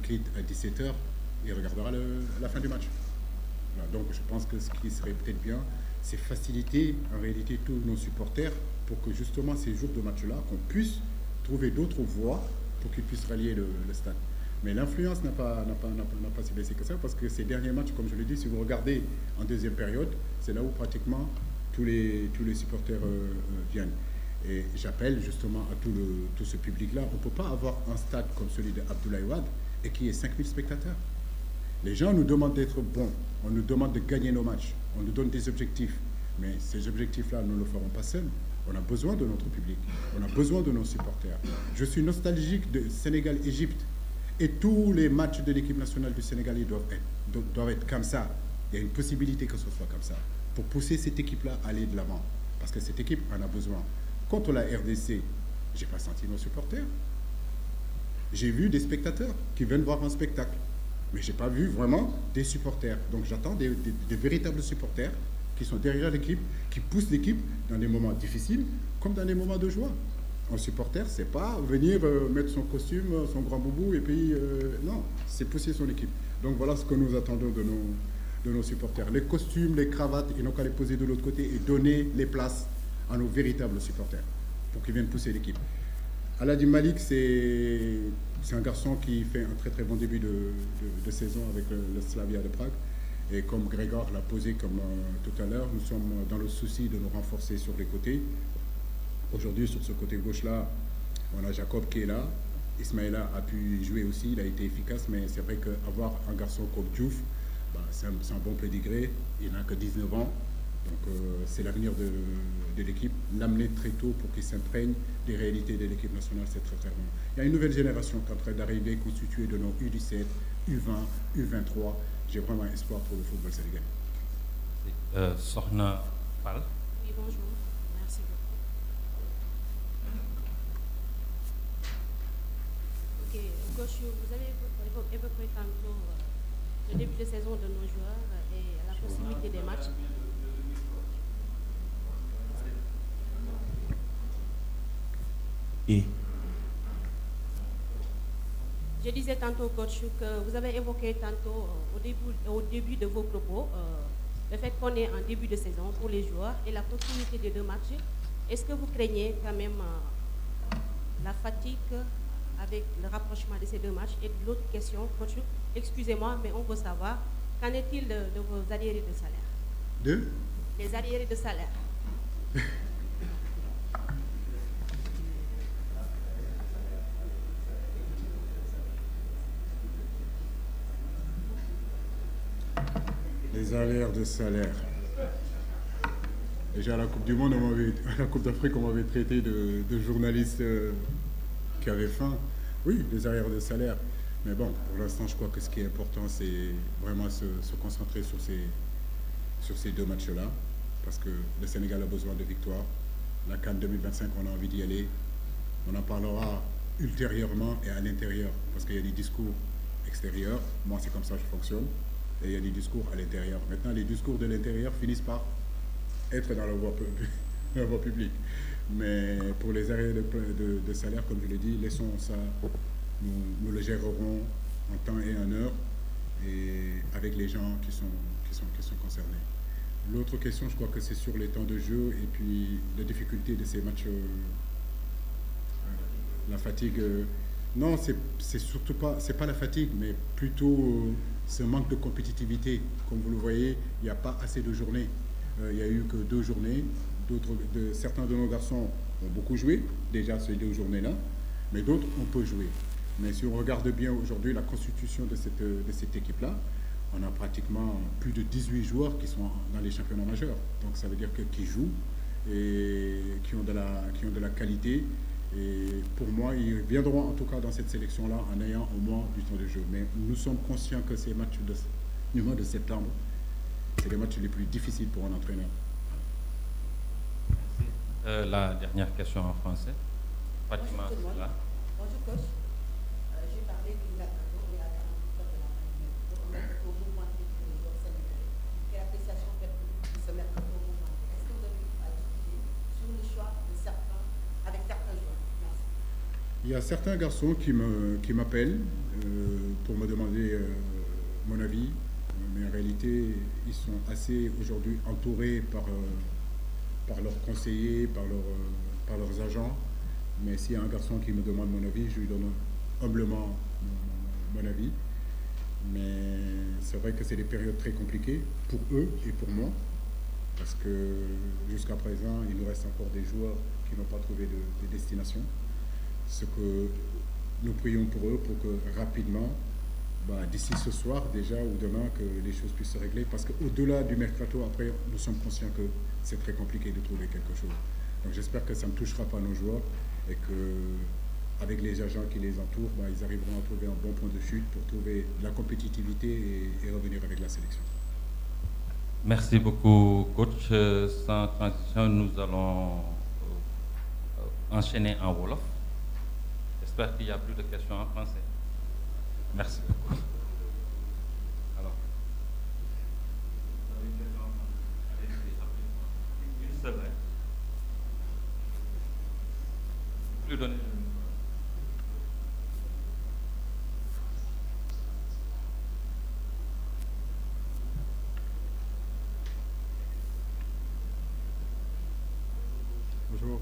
quitte à 17h, il regardera la fin du match. Voilà, donc je pense que ce qui serait peut-être bien, c'est faciliter en réalité tous nos supporters pour que justement ces jours de match-là, qu'on puisse trouver d'autres voies pour qu'ils puissent rallier le stade. Mais l'influence n'a pas si baissé que ça, parce que ces derniers matchs, comme je l'ai dit, si vous regardez en deuxième période, c'est là où pratiquement tous les supporters viennent. Et j'appelle justement à tout ce public-là. On ne peut pas avoir un stade comme celui de Abdoulaye Wade et qui ait 5000 spectateurs. Les gens nous demandent d'être bons, on nous demande de gagner nos matchs, on nous donne des objectifs. Mais ces objectifs-là, nous ne le ferons pas seuls. On a besoin de notre public, on a besoin de nos supporters. Je suis nostalgique de Sénégal-Égypte. Et tous les matchs de l'équipe nationale du Sénégal doivent être comme ça. Il y a une possibilité que ce soit comme ça, pour pousser cette équipe-là à aller de l'avant. Parce que cette équipe en a besoin. Contre la RDC, je n'ai pas senti nos supporters. J'ai vu des spectateurs qui viennent voir un spectacle. Mais je n'ai pas vu vraiment des supporters. Donc j'attends des véritables supporters qui sont derrière l'équipe, qui poussent l'équipe dans des moments difficiles comme dans des moments de joie. Un supporter, c'est pas venir mettre son costume, son grand boubou et puis non, c'est pousser son équipe. Donc voilà ce que nous attendons de nos supporters. Les costumes, les cravates, ils n'ont qu'à les poser de l'autre côté et donner les places à nos véritables supporters pour qu'ils viennent pousser l'équipe. Aladi Malik, c'est un garçon qui fait un très très bon début de saison avec le Slavia de Prague. Et comme Grégor l'a posé comme tout à l'heure, nous sommes dans le souci de nous renforcer sur les côtés. Aujourd'hui, sur ce côté gauche-là, on a Jacob qui est là. Ismaïla a pu jouer aussi, il a été efficace, mais c'est vrai qu'avoir un garçon comme Diouf, c'est un bon pédigré. Il n'a que 19 ans, donc c'est l'avenir de l'équipe. L'amener très tôt pour qu'il s'imprègne des réalités de l'équipe nationale, c'est très très bon. Il y a une nouvelle génération qui est en train d'arriver, constituée de nos U17, U20, U23. J'ai vraiment espoir pour le football sénégalais. Sokhna Fall. Oui, bonjour. Merci beaucoup. Ok, coach, vous avez évoqué tantôt le début de saison de nos joueurs et la possibilité des matchs. Et Je disais tantôt, coach, que vous avez évoqué tantôt au début de vos propos le fait qu'on est en début de saison pour les joueurs et la continuité des deux matchs. Est-ce que vous craignez quand même la fatigue avec le rapprochement de ces deux matchs? Et l'autre question, coach, excusez-moi, mais on veut savoir, qu'en est-il de vos arriérés de salaire? Les arriérés de salaire. Les arrières de salaire. Déjà à la Coupe du Monde, à la Coupe d'Afrique, on m'avait traité de journaliste qui avait faim. Oui, les arrières de salaire. Mais bon, pour l'instant, je crois que ce qui est important, c'est vraiment se concentrer sur ces deux matchs-là. Parce que le Sénégal a besoin de victoires. La CAN 2025, on a envie d'y aller. On en parlera ultérieurement et à l'intérieur. Parce qu'il y a des discours extérieurs. Moi, c'est comme ça que je fonctionne. Et il y a des discours à l'intérieur. Maintenant, les discours de l'intérieur finissent par être dans la voie publique. Mais pour les arrêts de salaire, comme je l'ai dit, laissons ça, nous le gérerons en temps et en heure, et avec les gens qui sont concernés. L'autre question, je crois que c'est sur les temps de jeu et puis la difficulté de ces matchs, la fatigue. Non, c'est surtout pas, c'est pas la fatigue, mais plutôt ce manque de compétitivité. Comme vous le voyez, il n'y a pas assez de journées. Il n'y a eu que 2 journées. Certains de nos garçons ont beaucoup joué, déjà ces 2 journées-là, mais d'autres on peut jouer. Mais si on regarde bien aujourd'hui la constitution de cette équipe-là, on a pratiquement plus de 18 joueurs qui sont dans les championnats majeurs. Donc ça veut dire qu'ils jouent et qui ont de la qualité. Et pour moi, ils viendront en tout cas dans cette sélection-là en ayant au moins du temps de jeu. Mais nous sommes conscients que ces matchs du mois de septembre, c'est les matchs les plus difficiles pour un entraîneur. La dernière question en français. Fatima, là. Bonjour coach. J'ai parlé d'une attente et à la de la manière au mouvement des joueurs sénégalais. Quelle appréciation faites-vous de ce mercato mouvement? Est-ce que vous avez à discuter sur le choix avec certains joueurs? Merci. Il y a certains garçons qui m'appellent pour me ils sont assez aujourd'hui entourés par leurs conseillers, par leurs agents. Mais s'il y a un garçon qui me demande mon avis, je lui donne humblement mon avis. Mais c'est vrai que c'est des périodes très compliquées pour eux et pour moi, parce que jusqu'à présent, il nous reste encore des joueurs qui n'ont pas trouvé de destination. Ce que nous prions pour eux, pour que rapidement, d'ici ce soir déjà ou demain, que les choses puissent se régler, parce qu'au-delà du mercato, après, nous sommes conscients que c'est très compliqué de trouver quelque chose. Donc j'espère que ça ne touchera pas nos joueurs et qu'avec les agents qui les entourent, ils arriveront à trouver un bon point de chute pour trouver de la compétitivité et revenir avec la sélection. Merci beaucoup, coach. Sans transition, nous allons enchaîner en Wolof. J'espère qu'il n'y a plus de questions en français. Merci beaucoup. Alors, vous avez une question en français? Allez-y, une seule, hein? Plus donner le micro. Bonjour.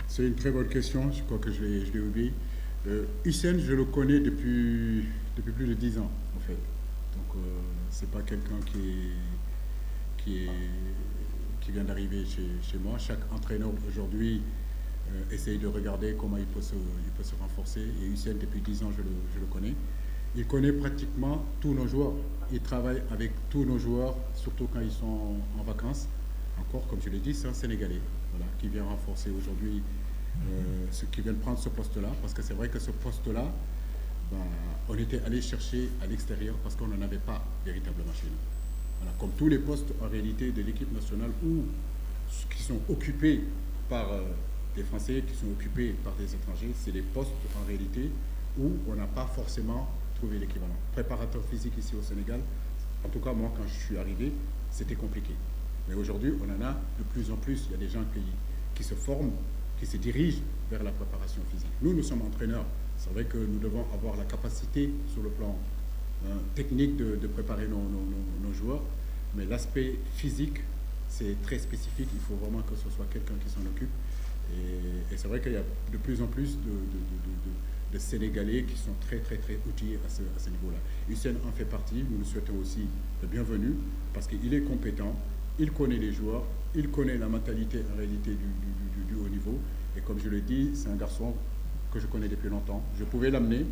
C'est une très bonne question, je crois que je l'ai oublié. Hissène, je le connais depuis plus de 10 ans, en fait. Donc, c'est pas quelqu'un qui vient d'arriver chez moi. Chaque entraîneur aujourd'hui essaye de regarder comment il peut se renforcer. Et Hissène, depuis 10 ans, je le connais. Il connaît pratiquement tous nos joueurs. Il travaille avec tous nos joueurs, surtout quand ils sont en vacances. Encore, comme je l'ai dit, c'est un Sénégalais, voilà, qui vient renforcer aujourd'hui, ceux qui viennent prendre ce poste-là. Parce que c'est vrai que ce poste-là, on était allé chercher à l'extérieur parce qu'on n'en avait pas véritablement chez nous. Voilà, comme tous les postes en réalité de l'équipe nationale qui sont occupés par des Français, qui sont occupés par des étrangers, c'est des postes en réalité où on n'a pas forcément trouvé l'équivalent. Préparateur physique ici au Sénégal, en tout cas moi quand je suis arrivé, c'était compliqué. Mais aujourd'hui, on en a de plus en plus. Il y a des gens qui se forment, qui se dirigent vers la préparation physique. Nous sommes entraîneurs. C'est vrai que nous devons avoir la capacité sur le plan technique de préparer nos joueurs. Mais l'aspect physique, c'est très spécifique. Il faut vraiment que ce soit quelqu'un qui s'en occupe. Et c'est vrai qu'il y a de plus en plus de Sénégalais qui sont très, très, très outillés à ce niveau-là. Hussein en fait partie. Nous nous souhaitons aussi le bienvenu parce qu'il est compétent. Il connaît les joueurs, il connaît la mentalité en réalité du haut niveau. Et comme je l'ai dit, c'est un garçon que je connais depuis longtemps. Je pouvais l'amener.